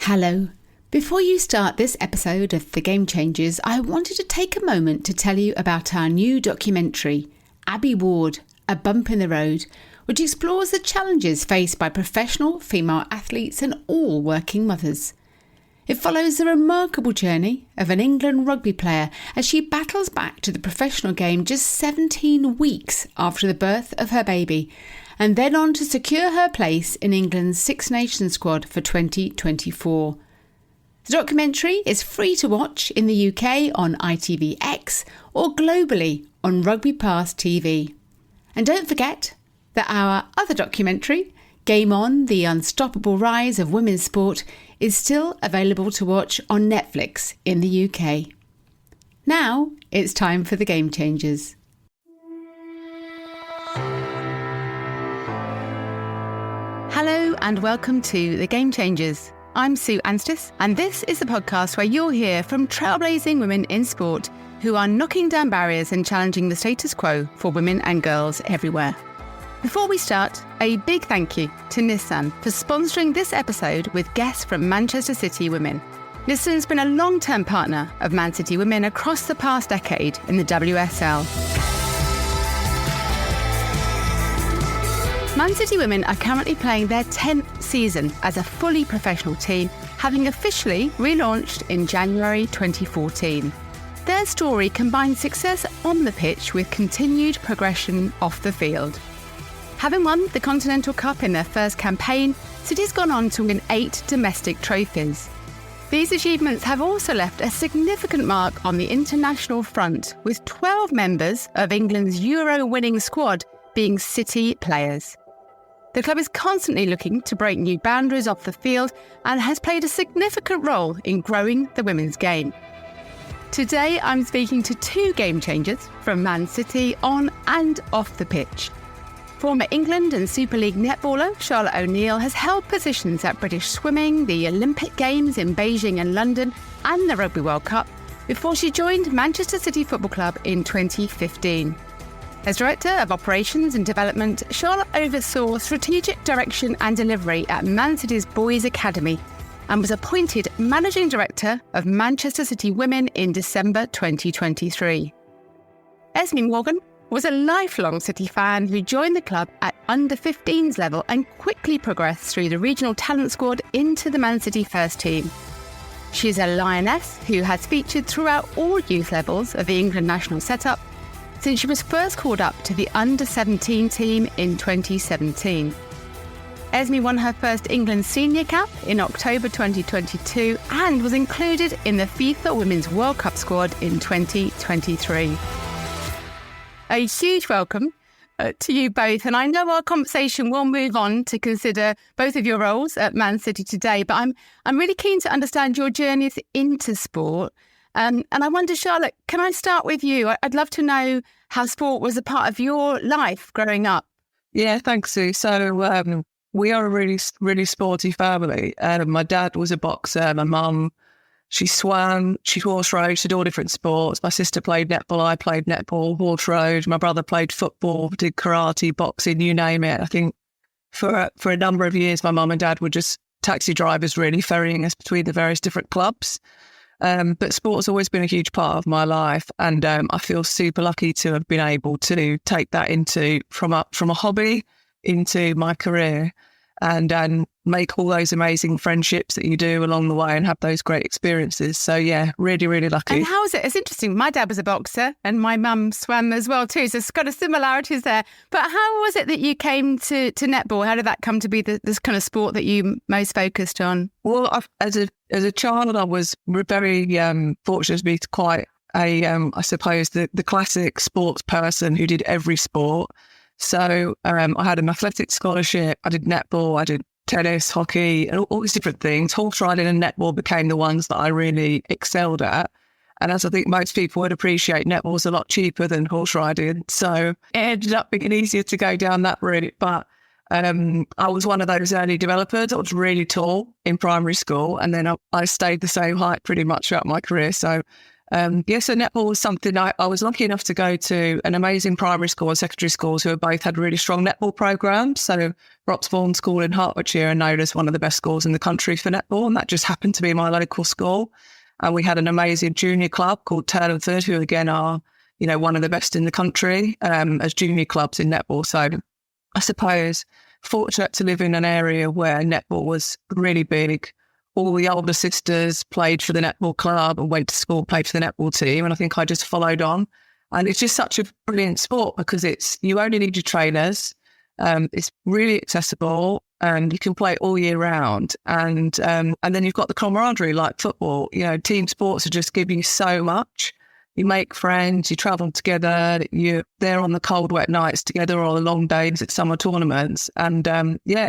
Hello. Before you start this episode of The Game Changers, I wanted to take a moment to tell you about our new documentary, Abbey Ward, A Bump in the Road, which explores the challenges faced by professional female athletes and all working mothers. It follows the remarkable journey of an England rugby player as she battles back to the professional game just 17 weeks after the birth of her baby, and then on to secure her place in England's Six Nations squad for 2024. The documentary is free to watch in the UK on ITVX or globally on Rugby Pass TV. And don't forget that our other documentary, Game On, The Unstoppable Rise of Women's Sport, is still available to watch on Netflix in the UK. Now it's time for the Game Changers. Hello and welcome to The Game Changers. I'm Sue Anstis, and this is the podcast where you'll hear from trailblazing women in sport who are knocking down barriers and challenging the status quo for women and girls everywhere. Before we start, a big thank you to Nissan for sponsoring this episode with guests from Manchester City Women. Nissan's been a long-term partner of Man City Women across the past decade in the WSL. Man City Women are currently playing their 10th season as a fully professional team, having officially relaunched in January 2014. Their story combines success on the pitch with continued progression off the field. Having won the Continental Cup in their first campaign, City's gone on to win 8 domestic trophies. These achievements have also left a significant mark on the international front, with 12 members of England's Euro-winning squad being City players. The club is constantly looking to break new boundaries off the field and has played a significant role in growing the women's game. Today, I'm speaking to 2 game changers from Man City on and off the pitch. Former England and Super League netballer Charlotte O'Neill has held positions at British Swimming, the Olympic Games in Beijing and London, and the Rugby World Cup before she joined Manchester City Football Club in 2015. As Director of Operations and Development, Charlotte oversaw strategic direction and delivery at Man City's Boys Academy and was appointed Managing Director of Manchester City Women in December 2023. Esme Morgan was a lifelong City fan who joined the club at under-15s level and quickly progressed through the regional talent squad into the Man City first team. She is a Lioness who has featured throughout all youth levels of the England national setup since she was first called up to the under-17 team in 2017. Esme won her first England senior cap in October 2022 and was included in the FIFA Women's World Cup squad in 2023. A huge welcome to you both, and I know our conversation will move on to consider both of your roles at Man City today, but I'm really keen to understand your journeys into sport. And I wonder, Charlotte, can I start with you? I'd love to know how sport was a part of your life growing up. Yeah, thanks, Sue. So we are a really sporty family. My dad was a boxer. My mum, she swam, she horse rode, she did all different sports. My sister played netball, I played netball, horse rode. My brother played football, did karate, boxing, you name it. I think for a number of years, my mum and dad were just taxi drivers, really ferrying us between the various different clubs. But sport's always been a huge part of my life, and I feel super lucky to have been able to take that from a hobby into my career, and make all those amazing friendships that you do along the way and have those great experiences. So yeah, really, really lucky. And how is it? It's interesting. My dad was a boxer and my mum swam as well too. So it's got a similarities there. But how was it that you came to netball? How did that come to be this kind of sport that you most focused on? Well, as a child, I was very fortunate to be quite I suppose the classic sports person who did every sport. So I had an athletic scholarship, I did netball, I did tennis, hockey, and all these different things. Horse riding and netball became the ones that I really excelled at. And as I think most people would appreciate, netball's a lot cheaper than horse riding. So it ended up being easier to go down that route. But I was one of those early developers. I was really tall in primary school, and then I stayed the same height pretty much throughout my career. So So netball was something I was lucky enough to go to an amazing primary school and secondary schools who have both had really strong netball programs. So Roxbourne School in Hertfordshire are known as one of the best schools in the country for netball, and that just happened to be my local school. And we had an amazing junior club called Turlingford, who again are, one of the best in the country as junior clubs in netball. So I suppose fortunate to live in an area where netball was really big. All the older sisters played for the netball club and went to school, played for the netball team. And I think I just followed on. And it's just such a brilliant sport because you only need your trainers. It's really accessible and you can play all year round. And then you've got the camaraderie like football. Team sports are just giving you so much. You make friends, you travel together, you're there on the cold, wet nights together or the long days at summer tournaments. And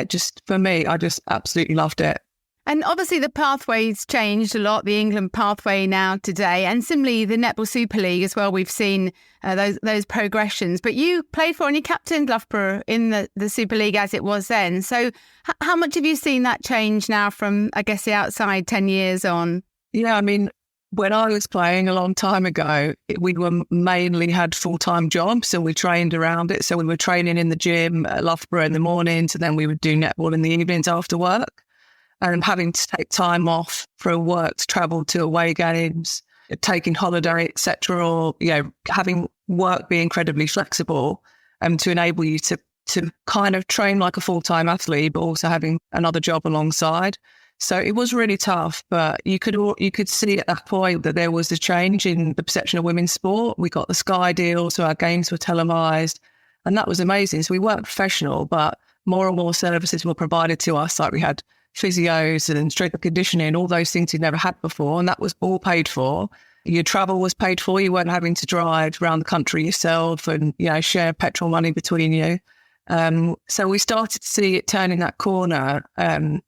just for me, I just absolutely loved it. And obviously the pathway's changed a lot, the England pathway now today, and similarly the Netball Super League as well. We've seen those progressions. But you played for and you captained Loughborough in the Super League as it was then. So how much have you seen that change now from, I guess, the outside 10 years on? Yeah, I mean, when I was playing a long time ago, we mainly had full-time jobs and we trained around it. So we were training in the gym at Loughborough in the mornings and then we would do netball in the evenings after work. And having to take time off from work to travel to away games, taking holiday, etc., or having work be incredibly flexible, to enable you to kind of train like a full-time athlete, but also having another job alongside. So it was really tough, but you could see at that point that there was a change in the perception of women's sport. We got the Sky deal, so our games were televised, and that was amazing. So we weren't professional, but more and more services were provided to us, like we had physios and strength and conditioning, all those things you'd never had before, and that was all paid for. Your travel was paid for. You weren't having to drive around the country yourself and share petrol money between you. So we started to see it turning that corner. And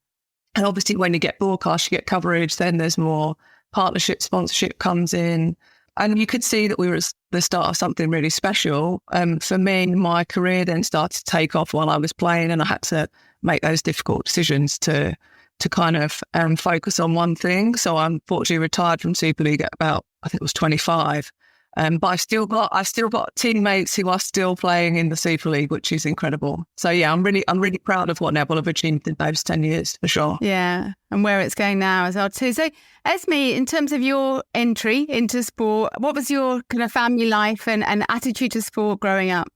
obviously when you get broadcast, you get coverage, then there's more partnership, sponsorship comes in. And you could see that we were at the start of something really special. For me, my career then started to take off while I was playing, and I had to make those difficult decisions to kind of focus on one thing. So I unfortunately retired from Super League at about, I think it was 25. But I've still got teammates who are still playing in the Super League, which is incredible. So yeah, I'm really proud of what netball have achieved in those 10 years for sure. Yeah, and where it's going now as well too. So Esme, in terms of your entry into sport, what was your kind of family life and attitude to sport growing up?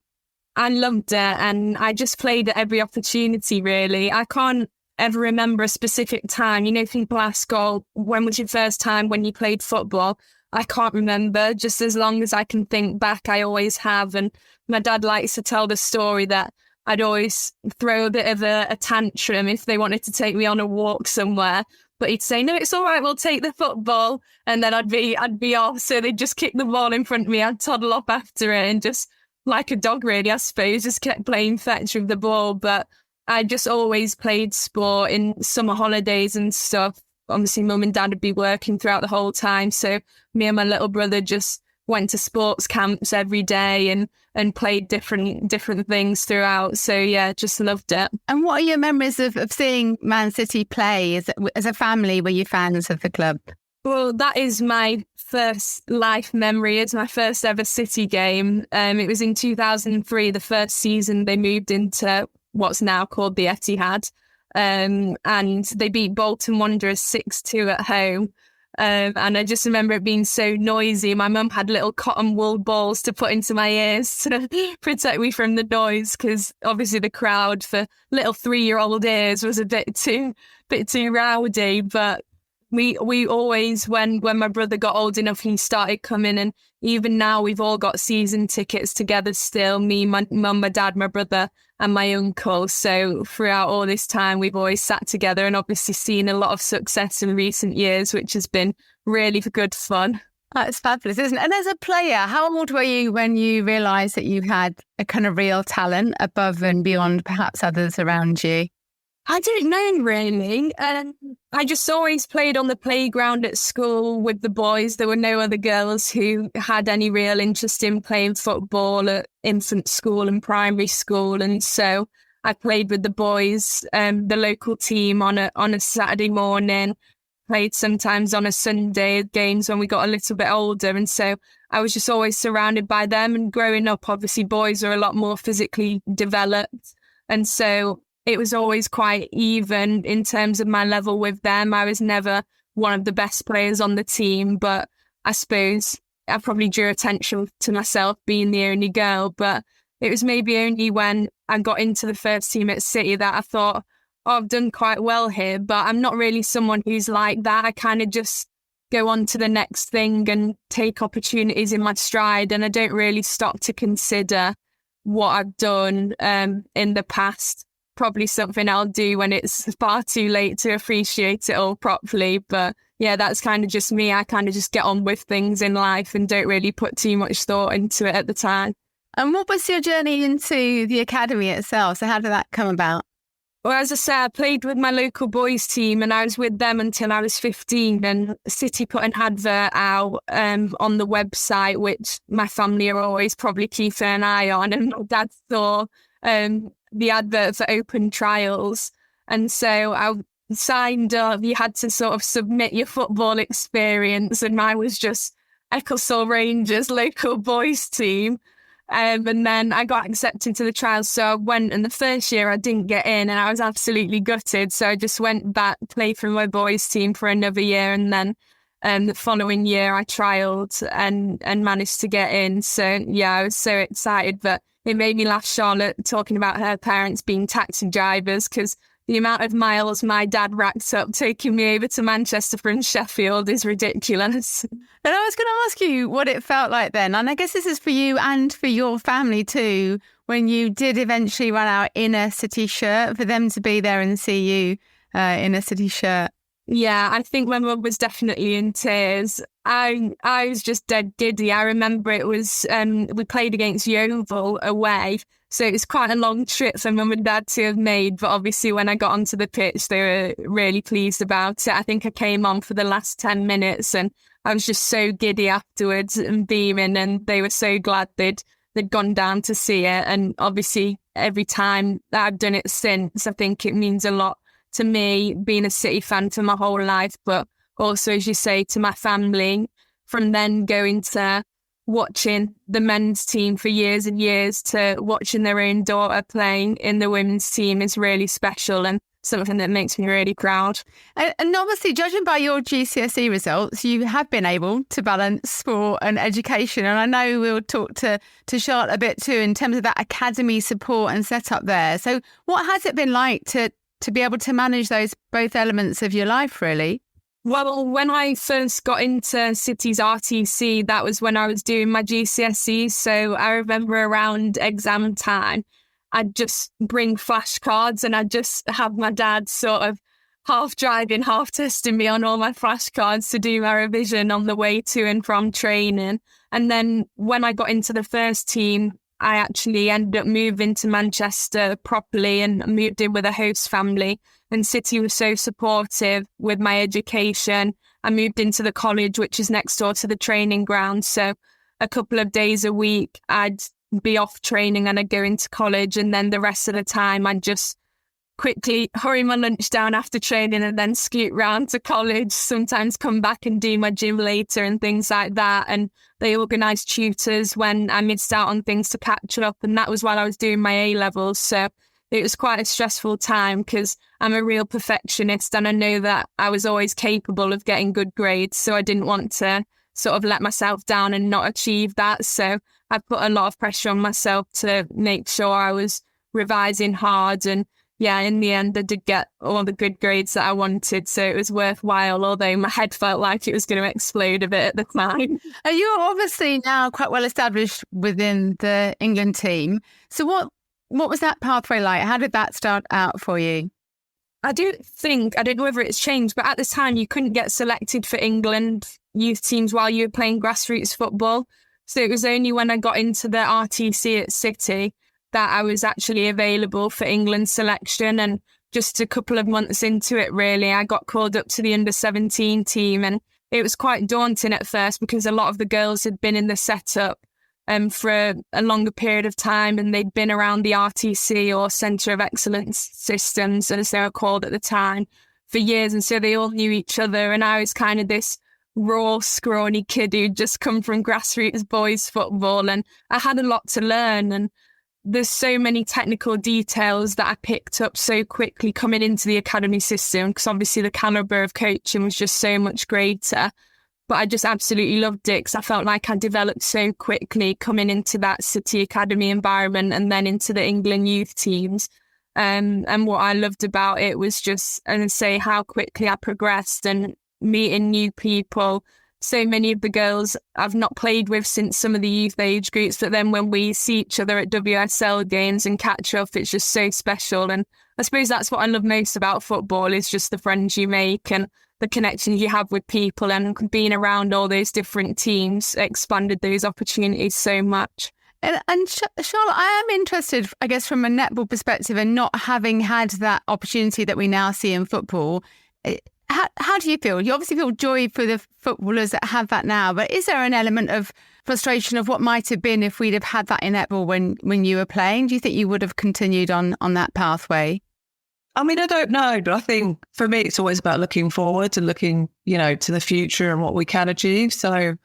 I loved it, and I just played at every opportunity, really. I can't ever remember a specific time. People ask, when was your first time when you played football? I can't remember. Just as long as I can think back, I always have. And my dad likes to tell the story that I'd always throw a bit of a tantrum if they wanted to take me on a walk somewhere. But he'd say, no, it's all right, we'll take the football. And then I'd be off. So they'd just kick the ball in front of me. I'd toddle up after it and just, like a dog really, I suppose, just kept playing fetch with the ball. But I just always played sport in summer holidays and stuff. Obviously, mum and dad would be working throughout the whole time. So me and my little brother just went to sports camps every day and played different things throughout. So yeah, just loved it. And what are your memories of seeing Man City play as a family? Were you fans of the club? Well, that is my first life memory. It's my first ever City game. It was in 2003, the first season they moved into what's now called the Etihad. And they beat Bolton Wanderers 6-2 at home. And I just remember it being so noisy. My mum had little cotton wool balls to put into my ears to protect me from the noise, because obviously the crowd for little 3-year-old ears was a bit too rowdy. But we always, when my brother got old enough, he started coming, and even now we've all got season tickets together still, me, my mum, my dad, my brother and my uncle. So throughout all this time, we've always sat together and obviously seen a lot of success in recent years, which has been really good fun. That's fabulous, isn't it? And as a player, how old were you when you realised that you had a kind of real talent above and beyond perhaps others around you? I don't know, really. I just always played on the playground at school with the boys. There were no other girls who had any real interest in playing football at infant school and primary school. And so I played with the boys, the local team on a Saturday morning. played sometimes on a Sunday games when we got a little bit older. And so I was just always surrounded by them. And growing up, obviously boys are a lot more physically developed. And so it was always quite even in terms of my level with them. I was never one of the best players on the team, but I suppose I probably drew attention to myself being the only girl. But it was maybe only when I got into the first team at City that I thought, oh, I've done quite well here. But I'm not really someone who's like that. I kind of just go on to the next thing and take opportunities in my stride. And I don't really stop to consider what I've done in the past. Probably something I'll do when it's far too late to appreciate it all properly. But yeah, that's kind of just me. I kind of just get on with things in life and don't really put too much thought into it at the time. And what was your journey into the academy itself? So how did that come about? Well, as I said, I played with my local boys team and I was with them until I was 15, and City put an advert out on the website, which my family are always probably keeping an eye on, and my dad saw the advert for open trials. And so I signed up. You had to sort of submit your football experience, and mine was just Ecclesall Rangers local boys team. And then I got accepted to the trials. So I went, and the first year I didn't get in and I was absolutely gutted. So I just went back, played for my boys team for another year. And then the following year I trialled and managed to get in. So yeah, I was so excited. But it made me laugh, Charlotte, talking about her parents being taxi drivers, because the amount of miles my dad racks up taking me over to Manchester from Sheffield is ridiculous. And I was going to ask you what it felt like then. And I guess this is for you and for your family too, when you did eventually run out in a City shirt, for them to be there and see you in a City shirt. Yeah, I think my mum was definitely in tears. I was just dead giddy. I remember it was, we played against Yeovil away. So it was quite a long trip for mum and dad to have made. But obviously when I got onto the pitch, they were really pleased about it. I think I came on for the last 10 minutes and I was just so giddy afterwards and beaming. And they were so glad they'd gone down to see it. And obviously every time that I've done it since, I think it means a lot to me, being a City fan for my whole life, but also, as you say, to my family. From then going to watching the men's team for years and years to watching their own daughter playing in the women's team is really special and something that makes me really proud. And obviously, judging by your GCSE results, you have been able to balance sport and education. And I know we'll talk to Charlotte a bit too in terms of that academy support and setup there. So what has it been like to be able to manage those both elements of your life, really? Well, when I first got into City's RTC, that was when I was doing my GCSEs. So I remember around exam time, I'd just bring flashcards and I'd just have my dad sort of half driving, half testing me on all my flashcards to do my revision on the way to and from training. And then when I got into the first team, I actually ended up moving to Manchester properly and moved in with a host family. And City was so supportive with my education. I moved into the college, which is next door to the training ground. So a couple of days a week, I'd be off training and I'd go into college. And then the rest of the time, I'd just quickly hurry my lunch down after training and then scoot round to college, sometimes come back and do my gym later and things like that. And they organised tutors when I missed out on things to catch up. And that was while I was doing my A-levels. So it was quite a stressful time because I'm a real perfectionist and I know that I was always capable of getting good grades. So I didn't want to sort of let myself down and not achieve that. So I put a lot of pressure on myself to make sure I was revising hard. And yeah, in the end, I did get all the good grades that I wanted. So it was worthwhile, although my head felt like it was going to explode a bit at the time. And you're obviously now quite well established within the England team. So what was that pathway like? How did that start out for you? I don't know whether it's changed, but at the time you couldn't get selected for England youth teams while you were playing grassroots football. So it was only when I got into the RTC at City that I was actually available for England selection. And just a couple of months into it, really, I got called up to the under-17 team. And it was quite daunting at first because a lot of the girls had been in the setup for a longer period of time and they'd been around the RTC or Centre of Excellence systems, as they were called at the time, for years. And so they all knew each other. And I was kind of this raw, scrawny kid who'd just come from grassroots boys football. And I had a lot to learn. And there's so many technical details that I picked up so quickly coming into the academy system, because obviously the calibre of coaching was just so much greater. But I just absolutely loved it because I felt like I developed so quickly coming into that City Academy environment and then into the England youth teams. And what I loved about it was just, and say, how quickly I progressed and meeting new people. So many of the girls I've not played with since some of the youth age groups, but then when we see each other at WSL games and catch up, it's just so special. And I suppose that's what I love most about football, is just the friends you make and the connections you have with people, and being around all those different teams expanded those opportunities so much. And Charlotte, I am interested, I guess, from a netball perspective, and not having had that opportunity that we now see in football. How do you feel? You obviously feel joy for the footballers that have that now, but is there an element of frustration of what might have been if we'd have had that in netball when you were playing? Do you think you would have continued on that pathway? I mean, I don't know, but I think for me, it's always about looking forward and looking, to the future and what we can achieve. So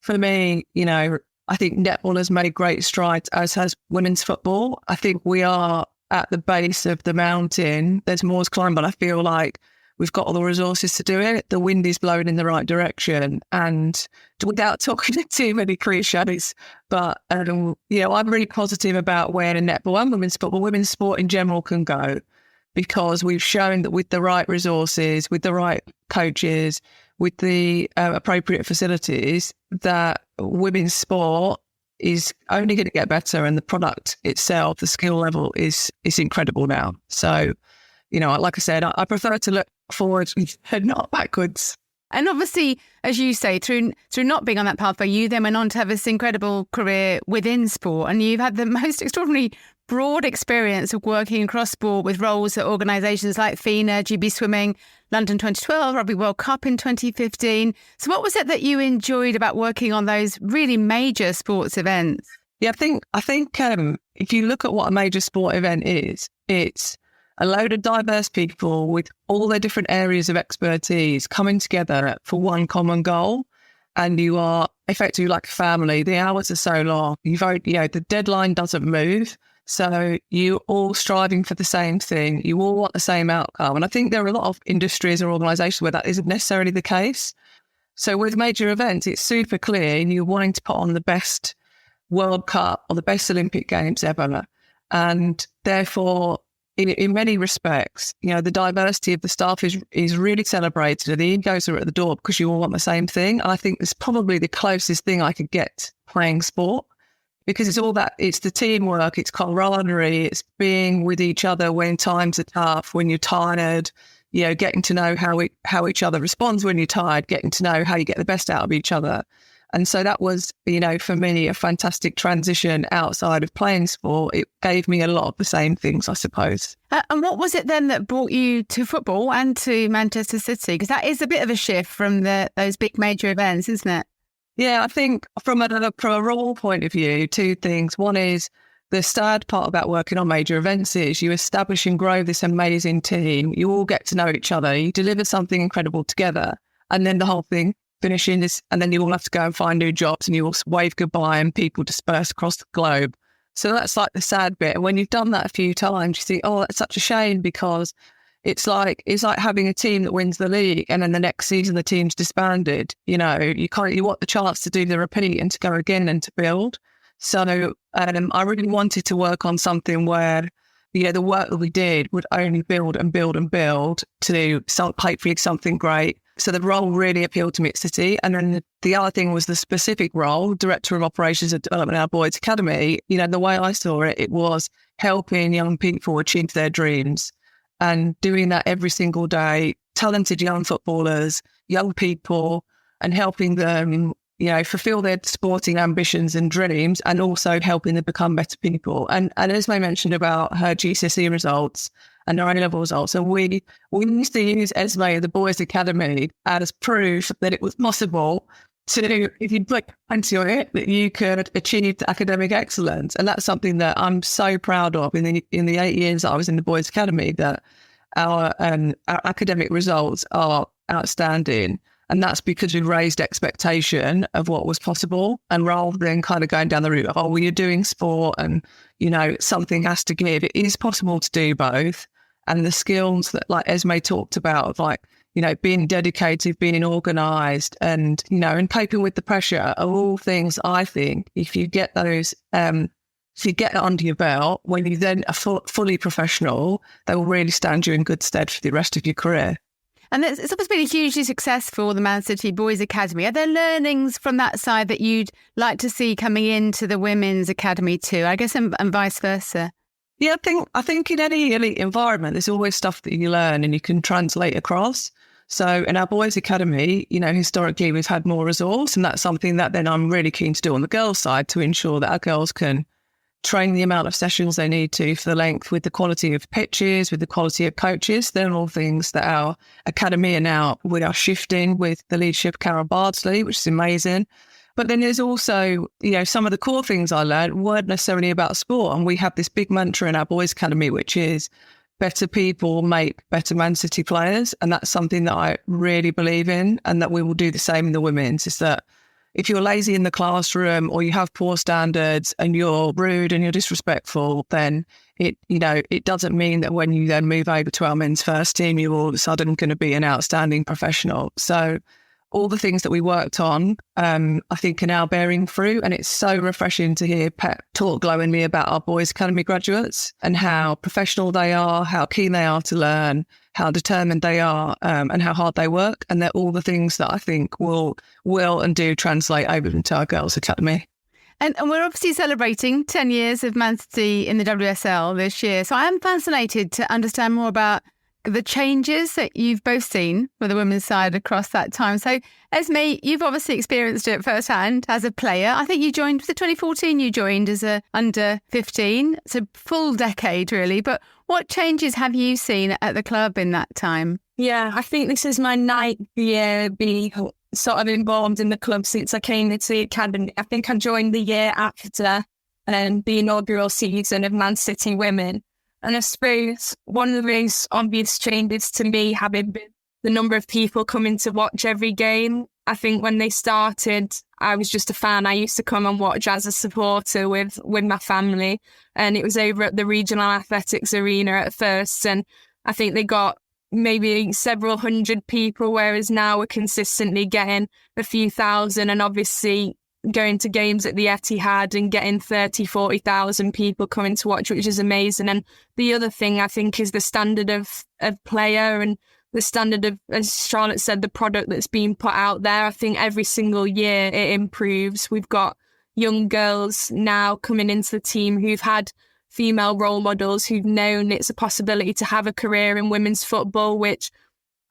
for me, I think netball has made great strides, as has women's football. I think we are at the base of the mountain. There's more to climb, but I feel like we've got all the resources to do it. The wind is blowing in the right direction. And without talking too many cliches, but, I'm really positive about where netball and women's football, women's sport in general can go. Because we've shown that with the right resources, with the right coaches, with the appropriate facilities, that women's sport is only going to get better, and the product itself, the skill level is incredible now. So, like I said, I prefer to look forward and not backwards. And obviously, as you say, through not being on that pathway, you then went on to have this incredible career within sport, and you've had the most extraordinary broad experience of working across sport with roles at organisations like FINA, GB Swimming, London 2012, Rugby World Cup in 2015. So what was it that you enjoyed about working on those really major sports events? Yeah, I think if you look at what a major sport event is, it's a load of diverse people with all their different areas of expertise coming together for one common goal. And you are effectively like a family. The hours are so long. The deadline doesn't move. So you're all striving for the same thing. You all want the same outcome. And I think there are a lot of industries or organisations where that isn't necessarily the case. So with major events, it's super clear you're wanting to put on the best World Cup or the best Olympic Games ever. And therefore, in many respects, the diversity of the staff is really celebrated, and the egos are at the door because you all want the same thing. I think it's probably the closest thing I could get playing sport, because it's all that, it's the teamwork, it's camaraderie, it's being with each other when times are tough, when you're tired, getting to know how each other responds when you're tired, getting to know how you get the best out of each other. And so that was, for me, a fantastic transition outside of playing sport. It gave me a lot of the same things, I suppose. And what was it then that brought you to football and to Manchester City? Because that is a bit of a shift from those big major events, isn't it? Yeah, I think from a role point of view, two things. One is the sad part about working on major events is you establish and grow this amazing team. You all get to know each other. You deliver something incredible together. And then the whole thing finishing this, and then you all have to go and find new jobs, and you all wave goodbye and people disperse across the globe. So that's like the sad bit. And when you've done that a few times, you think, oh, that's such a shame, because it's like having a team that wins the league and then the next season the team's disbanded. You want the chance to do the repeat and to go again and to build. So I really wanted to work on something where the work that we did would only build and build and build to hopefully something great. So the role really appealed to me at City. And then the other thing was the specific role, Director of Operations and Development at our Boys Academy. The way I saw it, it was helping young people achieve their dreams and doing that every single day, talented young footballers, young people, and helping them, fulfill their sporting ambitions and dreams, and also helping them become better people. And Esme mentioned about her GCSE results and her A-level results. And we used to use Esme, the Boys Academy, as proof that it was possible to, if you put into it, that you could achieve academic excellence. And that's something that I'm so proud of in the 8 years that I was in the Boys Academy, that our academic results are outstanding. And that's because we've raised expectation of what was possible. And rather than kind of going down the route of, oh, well, you're doing sport and, you know, something has to give, it is possible to do both. And the skills that, like Esme talked about, like, you know, being dedicated, being organised and, you know, and coping with the pressure are all things I think if you get those, if you get it under your belt, when you then are fully professional, they will really stand you in good stead for the rest of your career. And it's obviously been hugely successful, the Man City Boys Academy. Are there learnings from that side that you'd like to see coming into the Women's Academy too? I guess and vice versa. Yeah, I think in any elite environment, there's always stuff that you learn and you can translate across. So in our Boys Academy, you know, historically we've had more resource, and that's something that then I'm really keen to do on the girls' side to ensure that our girls can train the amount of sessions they need to for the length, with the quality of pitches, with the quality of coaches. They're all things that our academy are now, we are shifting with the leadership of Karen Bardsley, which is amazing. But then there's also, you know, some of the core things I learned weren't necessarily about sport. And we have this big mantra in our Boys Academy, which is better people make better Man City players. And that's something that I really believe in, and that we will do the same in the women's, is that if you're lazy in the classroom or you have poor standards and you're rude and you're disrespectful, then it doesn't mean that when you then move over to our men's first team, you're all of a sudden going to be an outstanding professional. So all the things that we worked on, I think are now bearing fruit. And it's so refreshing to hear Pep talk glowingly about our Boys Academy graduates and how professional they are, how keen they are to learn, how determined they are, and how hard they work. And they're all the things that I think will and do translate over into our Girls Academy. And we're obviously celebrating 10 years of Man City in the WSL this year. So I am fascinated to understand more about the changes that you've both seen for the women's side across that time. So Esme, you've obviously experienced it firsthand as a player. I think you joined, was it 2014 you joined as a under 15? It's a full decade really. But what changes have you seen at the club in that time? Yeah, I think this is my 9th year being sort of involved in the club since I came into the academy. I think I joined the year after the inaugural season of Man City Women. And I suppose one of the most obvious changes to me having been the number of people coming to watch every game. I think when they started, I was just a fan. I used to come and watch as a supporter with my family. And it was over at the Regional Athletics Arena at first. And I think they got maybe several hundred people, whereas now we're consistently getting a few thousand. And obviously going to games at the Etihad and getting 30, 40,000 people coming to watch, which is amazing. And the other thing I think is the standard of player and the standard of, as Charlotte said, the product that's being put out there. I think every single year it improves. We've got young girls now coming into the team who've had female role models, who've known it's a possibility to have a career in women's football, which,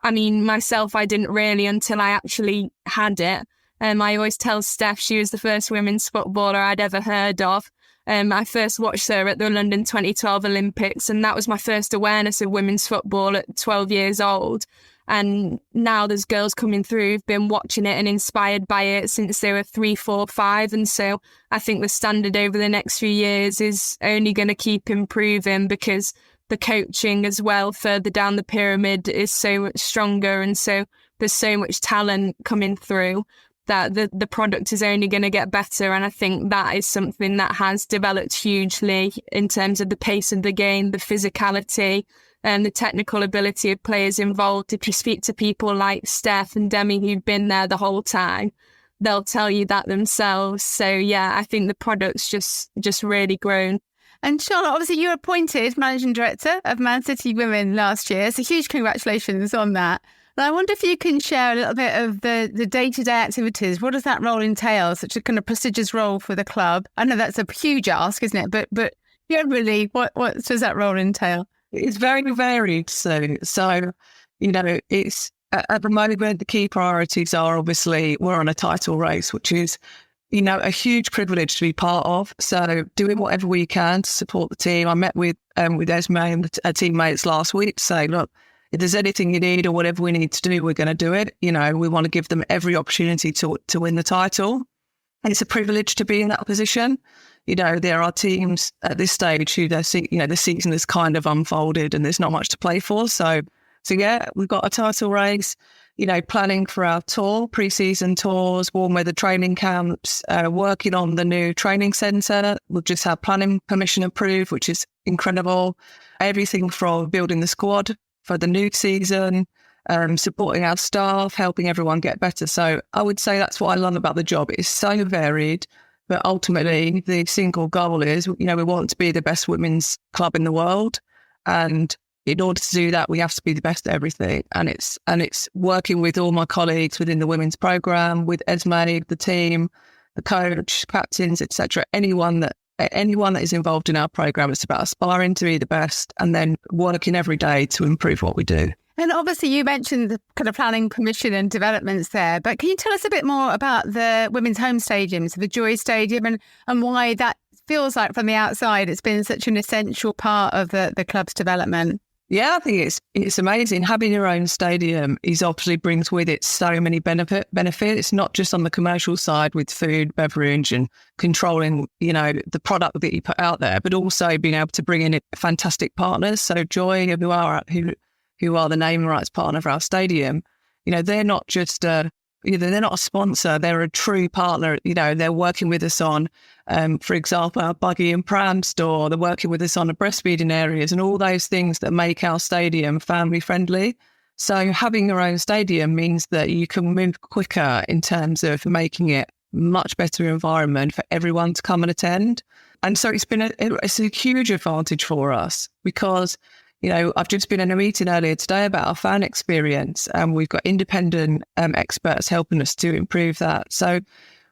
I mean, myself, I didn't really until I actually had it. I always tell Steph she was the first women's footballer I'd ever heard of. I first watched her at the London 2012 Olympics, and that was my first awareness of women's football at 12 years old. And now there's girls coming through who've been watching it and inspired by it since they were 3, 4, 5. And so I think the standard over the next few years is only going to keep improving, because the coaching as well further down the pyramid is so much stronger. And so there's so much talent coming through that the product is only going to get better. And I think that is something that has developed hugely in terms of the pace of the game, the physicality and the technical ability of players involved. If you speak to people like Steph and Demi who've been there the whole time, they'll tell you that themselves. So yeah, I think the product's just really grown. And Charlotte, obviously you were appointed Managing Director of Man City Women last year. So huge congratulations on that. And I wonder if you can share a little bit of the day-to-day activities. What does that role entail? Such a kind of prestigious role for the club. I know that's a huge ask, isn't it? But generally, what does that role entail? It's very varied. So you know, it's at the moment the key priorities are obviously we're on a title race, which is, you know, a huge privilege to be part of. So doing whatever we can to support the team. I met with Esme and her teammates last week to say, look, if there's anything you need or whatever we need to do, we're going to do it. You know, we want to give them every opportunity to win the title. it's a privilege to be in that position. You know, there are teams at this stage who the season is kind of unfolded and there's not much to play for. So yeah, we've got a title race, you know, planning for our tour, pre-season tours, warm weather training camps, working on the new training centre. We've just had planning permission approved, which is incredible. Everything from building the squad for the new season, supporting our staff, helping everyone get better. So I would say that's what I love about the job. It's so varied, but ultimately the single goal is, you know, we want to be the best women's club in the world. And in order to do that, we have to be the best at everything. And it's working with all my colleagues within the women's programme, with Esme, the team, the coach, captains, etc. Anyone that is involved in our programme, it's about aspiring to be the best and then working every day to improve what we do. And obviously you mentioned the kind of planning permission and developments there, but can you tell us a bit more about the women's home stadiums, the Joy Stadium, and why that feels like from the outside it's been such an essential part of the club's development? Yeah, I think it's amazing. Having your own stadium obviously brings with it so many benefits, not just on the commercial side with food, beverage and controlling, you know, the product that you put out there, but also being able to bring in fantastic partners. So Joy, who are the naming rights partner for our stadium, you know, they're not just they're not a sponsor, they're a true partner. You know, they're working with us on, for example, our buggy and pram store. They're working with us on the breastfeeding areas and all those things that make our stadium family friendly. So having your own stadium means that you can move quicker in terms of making it much better environment for everyone to come and attend. And so it's a huge advantage for us because, you know, I've just been in a meeting earlier today about our fan experience, and we've got independent experts helping us to improve that. So,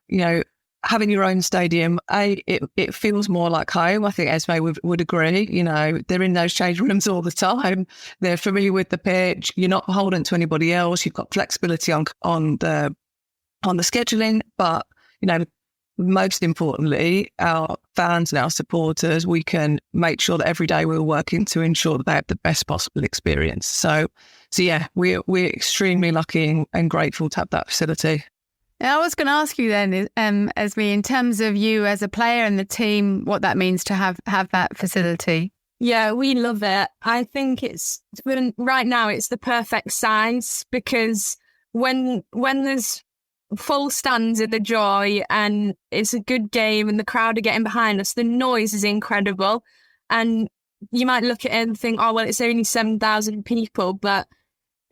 you know, having your own stadium, it feels more like home. I think Esme would agree. You know, they're in those change rooms all the time. They're familiar with the pitch. You're not beholden to anybody else. You've got flexibility on the scheduling, but, you know, most importantly, our fans and our supporters, we can make sure that every day we're working to ensure that they have the best possible experience. So yeah, we're extremely lucky and grateful to have that facility. I was going to ask you then, Esme, in terms of you as a player and the team, what that means to have that facility. Yeah, we love it. I think right now it's the perfect size because when there's full stands in the Joy and it's a good game and the crowd are getting behind us, the noise is incredible. And you might look at it and think, oh, well, it's only 7,000 people, but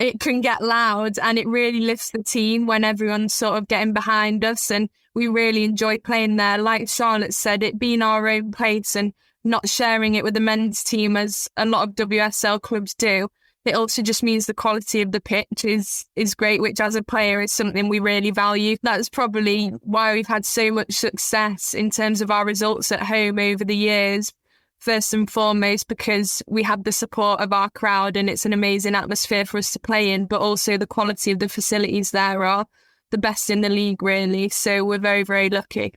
it can get loud and it really lifts the team when everyone's sort of getting behind us. And we really enjoy playing there. Like Charlotte said, it being our own place and not sharing it with the men's team as a lot of WSL clubs do. It also just means the quality of the pitch is great, which as a player is something we really value. That's probably why we've had so much success in terms of our results at home over the years. First and foremost, because we have the support of our crowd and it's an amazing atmosphere for us to play in, but also the quality of the facilities there are the best in the league, really. So we're very, very lucky.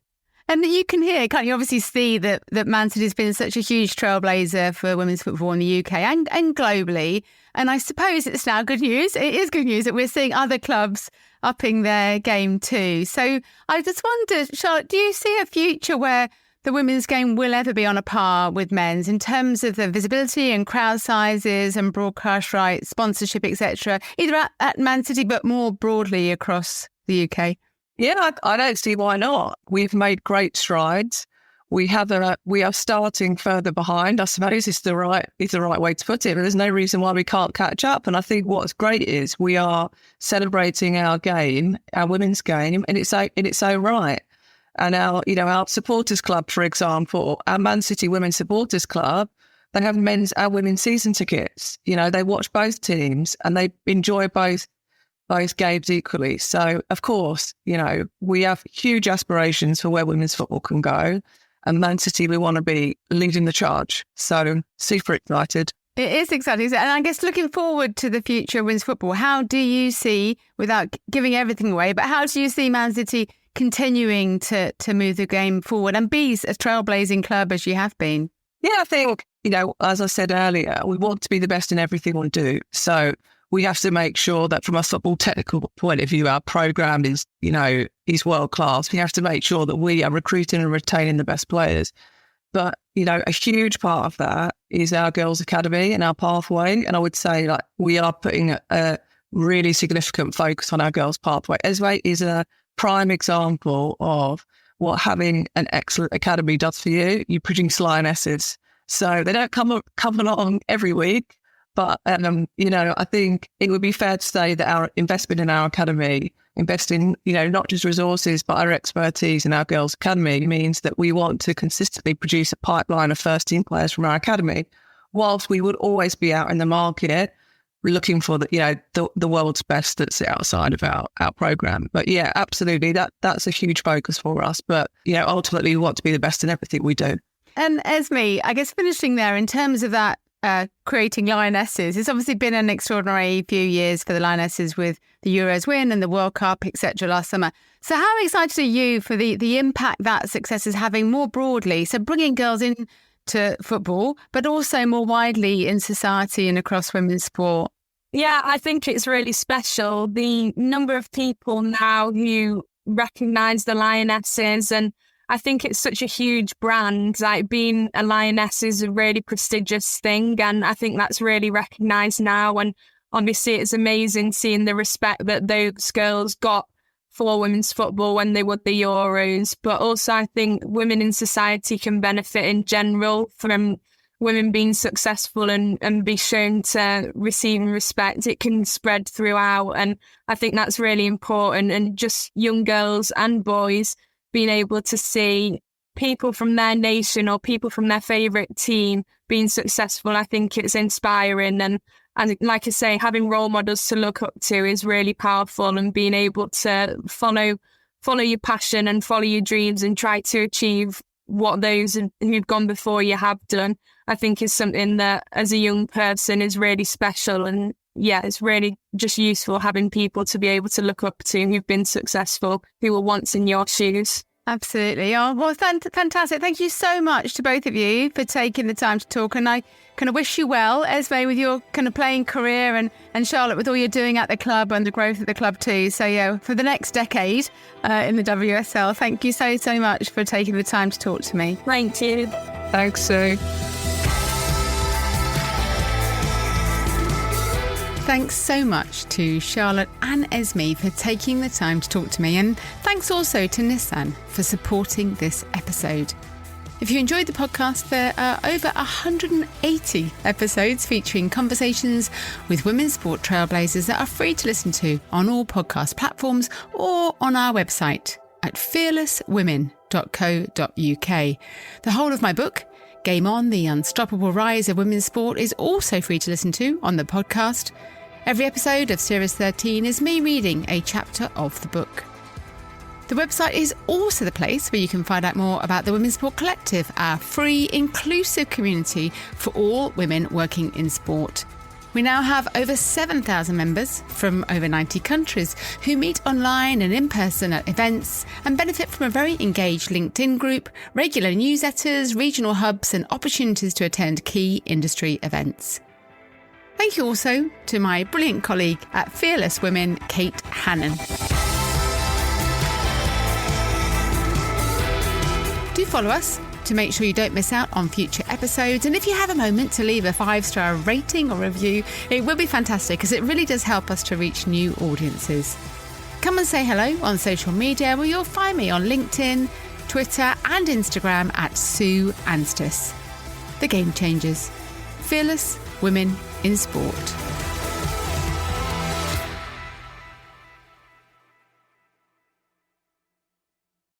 And you can hear, can't you, obviously see that Man City has been such a huge trailblazer for women's football in the UK and globally. And I suppose it's now good news. It is good news that we're seeing other clubs upping their game too. So I just wonder, Charlotte, do you see a future where the women's game will ever be on a par with men's in terms of the visibility and crowd sizes and broadcast rights, sponsorship, etc., either at Man City but more broadly across the UK? Yeah, I don't see why not. We've made great strides. We are starting further behind, I suppose is the right way to put it. But there's no reason why we can't catch up. And I think what's great is we are celebrating our game, our women's game, in its own right. And our supporters club, for example, our Man City Women's Supporters Club, they have our women's season tickets. You know, they watch both teams and they enjoy both games equally. So, of course, you know, we have huge aspirations for where women's football can go. And Man City, we want to be leading the charge. So, super excited. It is exciting. And I guess looking forward to the future of women's football, how do you see, without giving everything away, but how do you see Man City continuing to move the game forward and be a trailblazing club as you have been? Yeah, I think, you know, as I said earlier, we want to be the best in everything we do. So we have to make sure that from a football technical point of view, our program is world class. We have to make sure that we are recruiting and retaining the best players. But, a huge part of that is our girls' academy and our pathway. And I would say we are putting a really significant focus on our girls' pathway. Esme is a prime example of what having an excellent academy does for you. You produce lionesses. So they don't come along every week. But, I think it would be fair to say that our investment in our academy, investing, not just resources, but our expertise in our girls' academy means that we want to consistently produce a pipeline of first-team players from our academy, whilst we would always be out in the market looking for the world's best that's outside of our program. But yeah, absolutely, that's a huge focus for us. But, ultimately, we want to be the best in everything we do. And Esme, I guess finishing there in terms of that, creating Lionesses. It's obviously been an extraordinary few years for the Lionesses with the Euros win and the World Cup, etc. last summer. So how excited are you for the impact that success is having more broadly? So bringing girls into football, but also more widely in society and across women's sport. Yeah, I think it's really special. The number of people now who recognise the Lionesses, and I think it's such a huge brand. Like, being a lioness is a really prestigious thing, and I think that's really recognised now. And obviously it's amazing seeing the respect that those girls got for women's football when they won the Euros. But also I think women in society can benefit in general from women being successful and be shown to receiving respect. It can spread throughout, and I think that's really important. And just young girls and boys being able to see people from their nation or people from their favourite team being successful, I think it's inspiring. And like I say, having role models to look up to is really powerful, and being able to follow your passion and follow your dreams and try to achieve what those who've gone before you have done, I think is something that as a young person is really special. And yeah, it's really just useful having people to be able to look up to who've been successful, who were once in your shoes. Absolutely. Oh, well, fantastic. Thank you so much to both of you for taking the time to talk. And I kind of wish you well, Esme, with your kind of playing career, and Charlotte with all you're doing at the club and the growth of the club too. So yeah, for the next decade in the WSL, thank you so much for taking the time to talk to me. Thank you. Thanks, Sue. Thanks so much to Charlotte and Esme for taking the time to talk to me, and thanks also to Nissan for supporting this episode. If you enjoyed the podcast, there are over 180 episodes featuring conversations with women's sport trailblazers that are free to listen to on all podcast platforms or on our website at fearlesswomen.co.uk. The whole of my book, Game On, The Unstoppable Rise of Women's Sport, is also free to listen to on the podcast. Every episode of Series 13 is me reading a chapter of the book. The website is also the place where you can find out more about the Women's Sport Collective, our free, inclusive community for all women working in sport. We now have over 7,000 members from over 90 countries who meet online and in person at events and benefit from a very engaged LinkedIn group, regular newsletters, regional hubs, and opportunities to attend key industry events. Thank you also to my brilliant colleague at Fearless Women, Kate Hannon. Do follow us to make sure you don't miss out on future episodes. And if you have a moment to leave a 5-star rating or review, it would be fantastic, because it really does help us to reach new audiences. Come and say hello on social media, where you'll find me on LinkedIn, Twitter and Instagram at Sue Anstis. The Game Changers. Fearless Women in Sport.